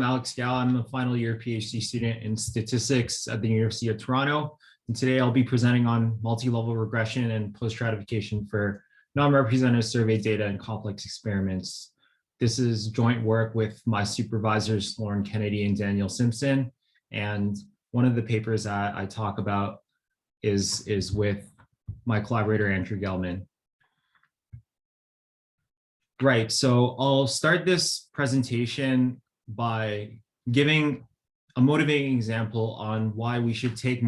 Alex Gal. I'm a final year PhD student in statistics at the University of Toronto. And today I'll be presenting on multi-level regression and post-stratification for non-representative survey data and complex experiments. This is joint work with my supervisors, Lauren Kennedy and Daniel Simpson. And one of the papers that I talk about is with my collaborator, Andrew Gelman. Right, so I'll start this presentation by giving a motivating example on why we should take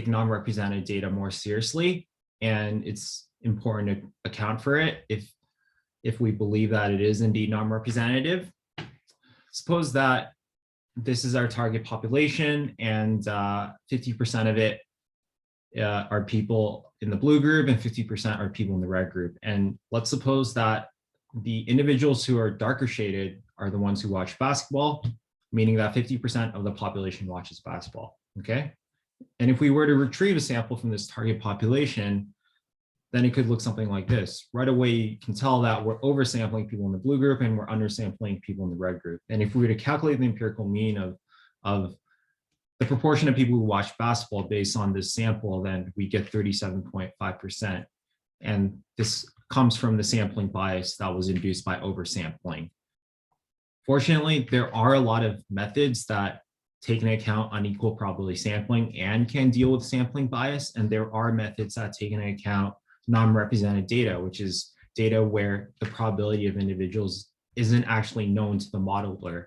non-represented data more seriously, and it's important to account for it if we believe that it is indeed non-representative. Suppose that this is our target population, and 50% of it are people in the blue group and 50% are people in the red group. And let's suppose that the individuals who are darker shaded are the ones who watch basketball, meaning that 50% of the population watches basketball, okay? And if we were to retrieve a sample from this target population, then it could look something like this. Right away, you can tell that we're oversampling people in the blue group and we're undersampling people in the red group. And if we were to calculate the empirical mean of the proportion of people who watch basketball based on this sample, then we get 37.5%. And this comes from the sampling bias that was induced by oversampling. Fortunately, there are a lot of methods that take into account unequal probability sampling and can deal with sampling bias. And there are methods that take into account non-represented data, which is data where the probability of individuals isn't actually known to the modeler.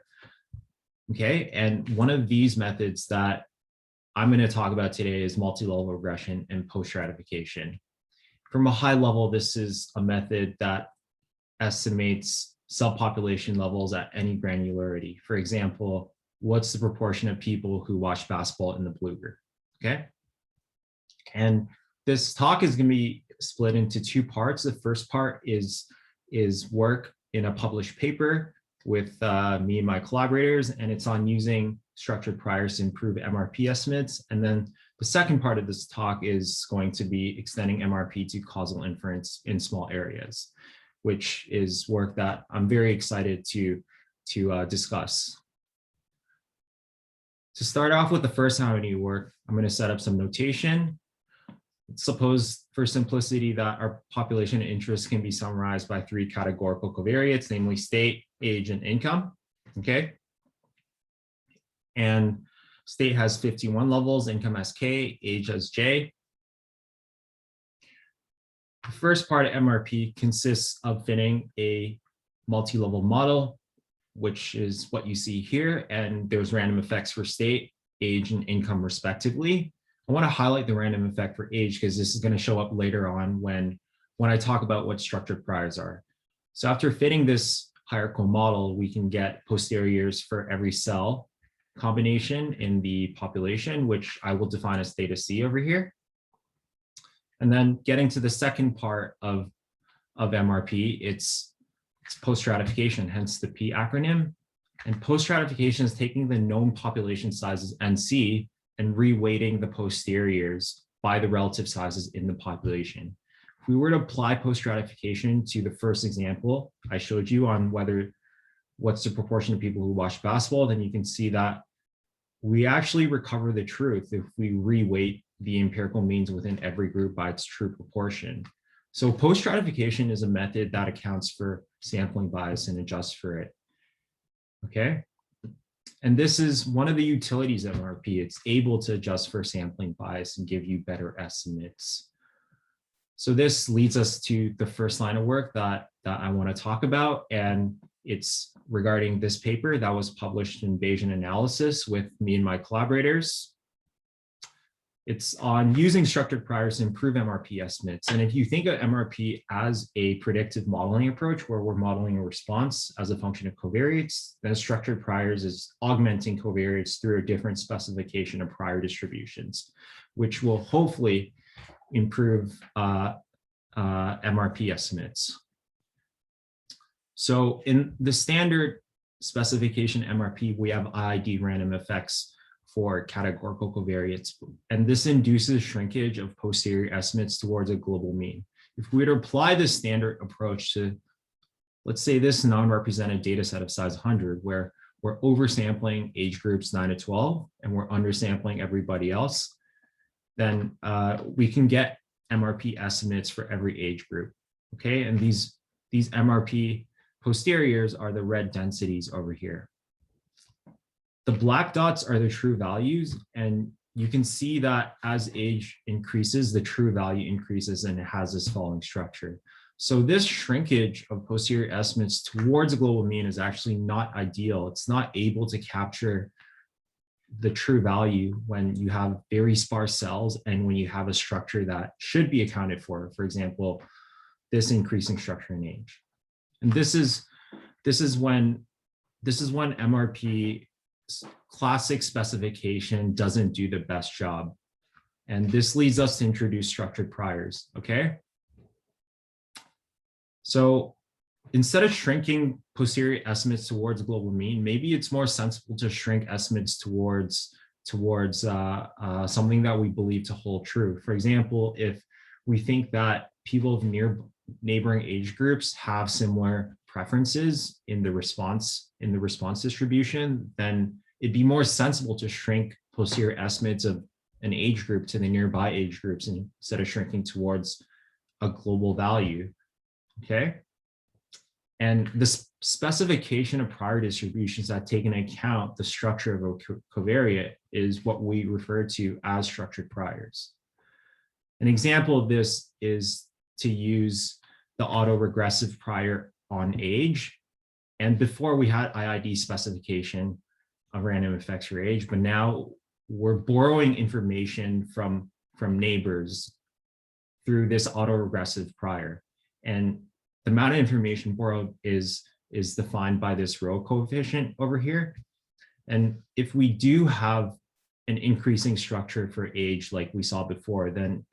Okay, and one of these methods that I'm going to talk about today is multi-level regression and post-stratification. From a high level, this is a method that estimates subpopulation levels at any granularity. For example, what's the proportion of people who watch basketball in the blue group, okay? And this talk is going to be split into two parts. The first part is work in a published paper with me and my collaborators, and it's on using structured priors to improve MRP estimates. And then the second part of this talk is going to be extending MRP to causal inference in small areas, which is work that I'm very excited to discuss. To start off with the first how many work, I'm going to set up some notation. Suppose for simplicity that our population interest can be summarized by three categorical covariates, namely state, age, and income, okay? And state has 51 levels, income has K, age has J. The first part of MRP consists of fitting a multi-level model, which is what you see here, and there's random effects for state, age, and income respectively. I want to highlight the random effect for age because this is going to show up later on when I talk about what structured priors are. So after fitting this hierarchical model, we can get posteriors for every cell combination in the population, which I will define as theta C over here. And then getting to the second part of MRP, it's post-stratification, hence the P acronym. And post-stratification is taking the known population sizes NC and reweighting the posteriors by the relative sizes in the population. If we were to apply post-stratification to the first example I showed you on what's the proportion of people who watch basketball, then you can see that we actually recover the truth if we reweight the empirical means within every group by its true proportion. So post-stratification is a method that accounts for sampling bias and adjusts for it, okay? And this is one of the utilities of MRP. It's able to adjust for sampling bias and give you better estimates. So this leads us to the first line of work that I want to talk about, and it's regarding this paper that was published in Bayesian analysis with me and my collaborators. It's on using structured priors to improve MRP estimates. And if you think of MRP as a predictive modeling approach where we're modeling a response as a function of covariates, then structured priors is augmenting covariates through a different specification of prior distributions, which will hopefully improve MRP estimates. So in the standard specification MRP, we have IID random effects for categorical covariates, and this induces shrinkage of posterior estimates towards a global mean. If we were to apply this standard approach to, let's say, this non-represented data set of size 100, where we're oversampling age groups 9 to 12, and we're undersampling everybody else, then we can get MRP estimates for every age group, okay? And these MRP posteriors are the red densities over here. The black dots are the true values, and you can see that as age increases, the true value increases and it has this falling structure. So this shrinkage of posterior estimates towards a global mean is actually not ideal. It's not able to capture the true value when you have very sparse cells and when you have a structure that should be accounted for example, this increasing structure in age. And this is when MRP classic specification doesn't do the best job. And this leads us to introduce structured priors, okay? So instead of shrinking posterior estimates towards global mean, maybe it's more sensible to shrink estimates towards something that we believe to hold true. For example, if we think that people of neighboring age groups have similar preferences in the response distribution, then it'd be more sensible to shrink posterior estimates of an age group to the nearby age groups instead of shrinking towards a global value. Okay. And the specification of prior distributions that take into account the structure of a covariate is what we refer to as structured priors. An example of this is to use the autoregressive prior on age. And before we had IID specification of random effects for age, but now we're borrowing information from neighbors through this autoregressive prior. And the amount of information borrowed is defined by this rho coefficient over here. And if we do have an increasing structure for age like we saw before, then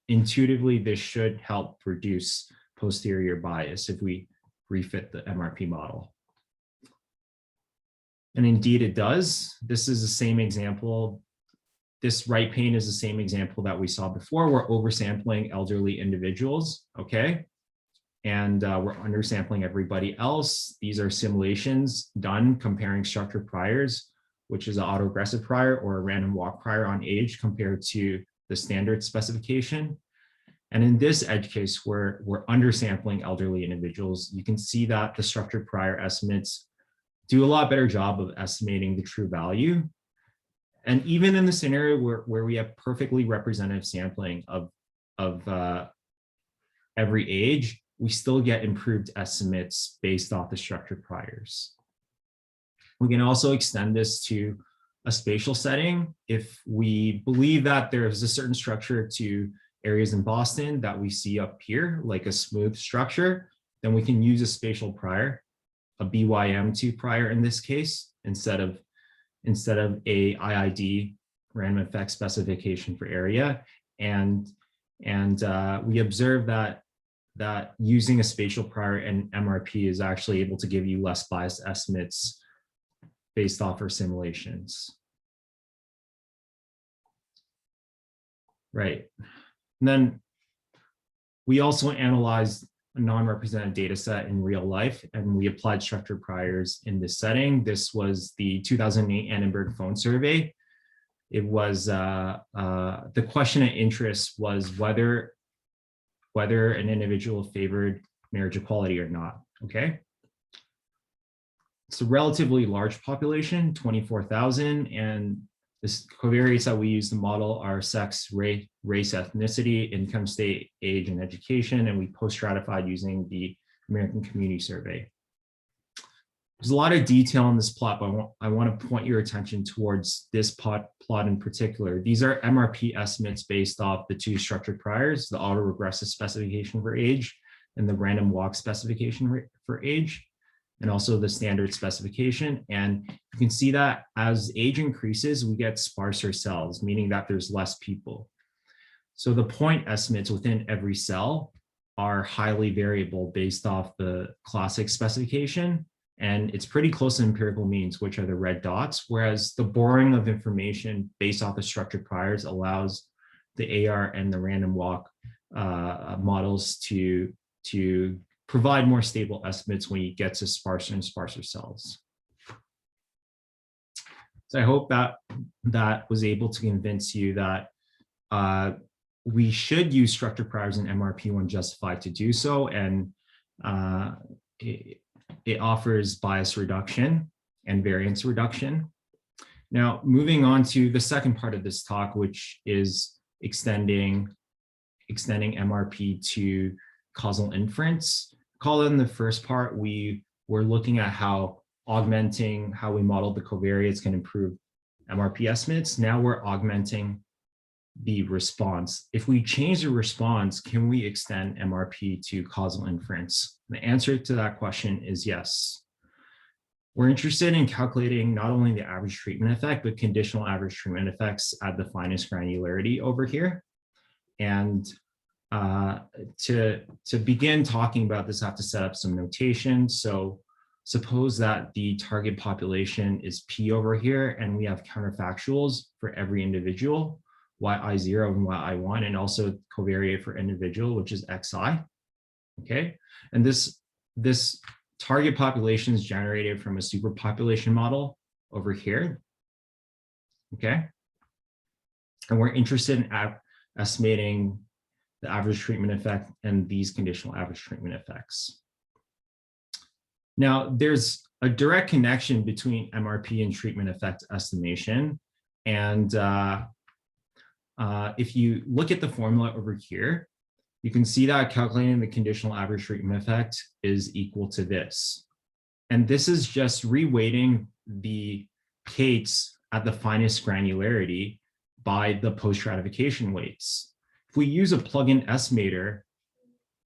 intuitively this should help reduce posterior bias if we refit the MRP model. And indeed it does. This is the same example. This right pane is the same example that we saw before. We're oversampling elderly individuals, okay? And we're undersampling everybody else. These are simulations done comparing structured priors, which is an autoregressive prior or a random walk prior on age compared to the standard specification. And in this edge case, where we're undersampling elderly individuals, you can see that the structured prior estimates do a lot better job of estimating the true value. And even in the scenario where we have perfectly representative sampling of every age, we still get improved estimates based off the structured priors. We can also extend this to a spatial setting. If we believe that there is a certain structure to areas in Boston that we see up here, like a smooth structure, then we can use a spatial prior, a BYM2 prior in this case, instead of a IID random effect specification for area. And we observe that using a spatial prior and MRP is actually able to give you less biased estimates based off our simulations. Right. And then we also analyzed a non-representative data set in real life, and we applied structured priors in this setting. This was the 2008 Annenberg phone survey. It was, the question of interest was whether an individual favored marriage equality or not, okay? It's a relatively large population, 24,000, and the covariates that we use to model are sex, race, ethnicity, income state, age, and education, and we post-stratified using the American Community Survey. There's a lot of detail in this plot, but I want to point your attention towards this plot in particular. These are MRP estimates based off the two structured priors, the autoregressive specification for age and the random walk specification for age, and also the standard specification. And you can see that as age increases, we get sparser cells, meaning that there's less people. So the point estimates within every cell are highly variable based off the classic specification. And it's pretty close to empirical means, which are the red dots, whereas the borrowing of information based off the structured priors allows the AR and the random walk models to provide more stable estimates when you get to sparser and sparser cells. So I hope that was able to convince you that we should use structure priors in MRP when justified to do so, and it offers bias reduction and variance reduction. Now, moving on to the second part of this talk, which is extending MRP to causal inference. Call in the first part, we were looking at how augmenting how we modeled the covariates can improve MRP estimates. Now we're augmenting the response. If we change the response, can we extend MRP to causal inference? The answer to that question is yes. We're interested in calculating not only the average treatment effect, but conditional average treatment effects at the finest granularity over here. And to begin talking about this, I have to set up some notation. So suppose that the target population is P over here, and we have counterfactuals for every individual, yi0 and yi1, and also covariate for individual, which is xi. Okay, and this target population is generated from a superpopulation model over here. Okay, and we're interested in estimating the average treatment effect and these conditional average treatment effects. Now, there's a direct connection between MRP and treatment effect estimation. And if you look at the formula over here, you can see that calculating the conditional average treatment effect is equal to this. And this is just reweighting the Kates at the finest granularity by the post-stratification weights. If we use a plug-in estimator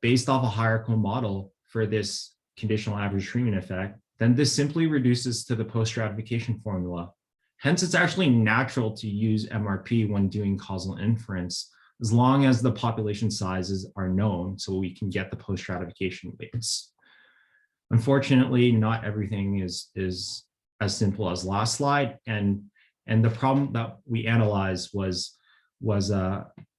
based off a hierarchical model for this conditional average treatment effect, then this simply reduces to the post-stratification formula. Hence, it's actually natural to use MRP when doing causal inference, as long as the population sizes are known so we can get the post-stratification weights. Unfortunately, not everything is as simple as last slide. And the problem that we analyzed was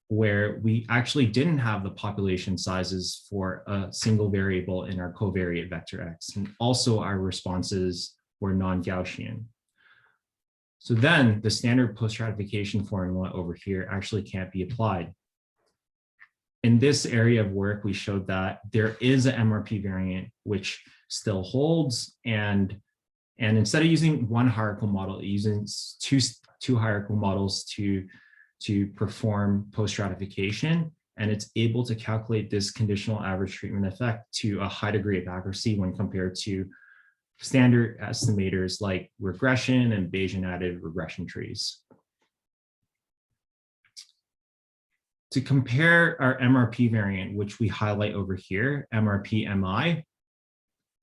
where we actually didn't have the population sizes for a single variable in our covariate vector X. And also our responses were non-Gaussian. So then the standard post-stratification formula over here actually can't be applied. In this area of work, we showed that there is an MRP variant which still holds, and instead of using one hierarchical model, it uses two hierarchical models to perform post-stratification, and it's able to calculate this conditional average treatment effect to a high degree of accuracy when compared to standard estimators like regression and Bayesian additive regression trees. To compare our MRP variant, which we highlight over here, MRP MI,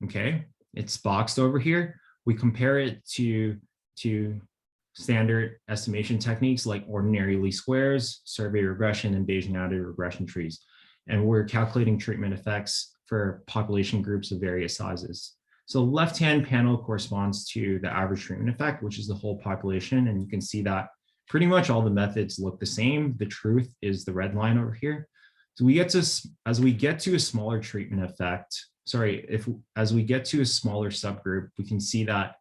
okay, it's boxed over here. We compare it to standard estimation techniques like ordinary least squares, survey regression, and Bayesian additive regression trees. And we're calculating treatment effects for population groups of various sizes. So the left-hand panel corresponds to the average treatment effect, which is the whole population. And you can see that pretty much all the methods look the same. The truth is the red line over here. So as we get to a smaller treatment effect, as we get to a smaller subgroup, we can see that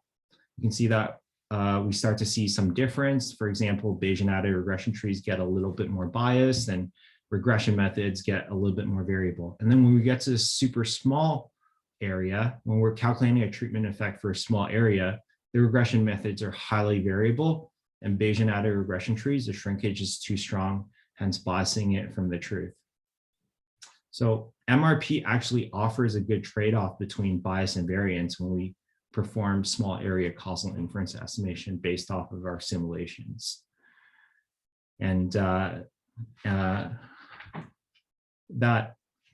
we start to see some difference. For example, Bayesian additive regression trees get a little bit more biased, and regression methods get a little bit more variable. And then when we get to this super small area, when we're calculating a treatment effect for a small area, the regression methods are highly variable, and Bayesian additive regression trees, the shrinkage is too strong, hence biasing it from the truth. So MRP actually offers a good trade-off between bias and variance when we perform small area causal inference estimation based off of our simulations. And that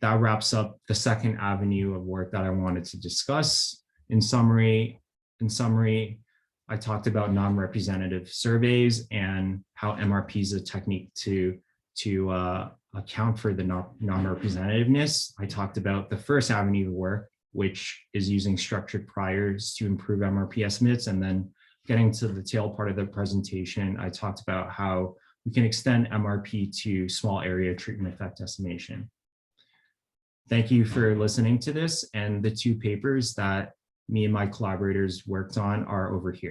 wraps up the second avenue of work that I wanted to discuss. In summary, I talked about non-representative surveys and how MRP is a technique to account for the non-representativeness. I talked about the first avenue of work, which is using structured priors to improve MRP estimates. And then getting to the tail part of the presentation, I talked about how we can extend MRP to small area treatment effect estimation. Thank you for listening to this. And the two papers that me and my collaborators worked on are over here.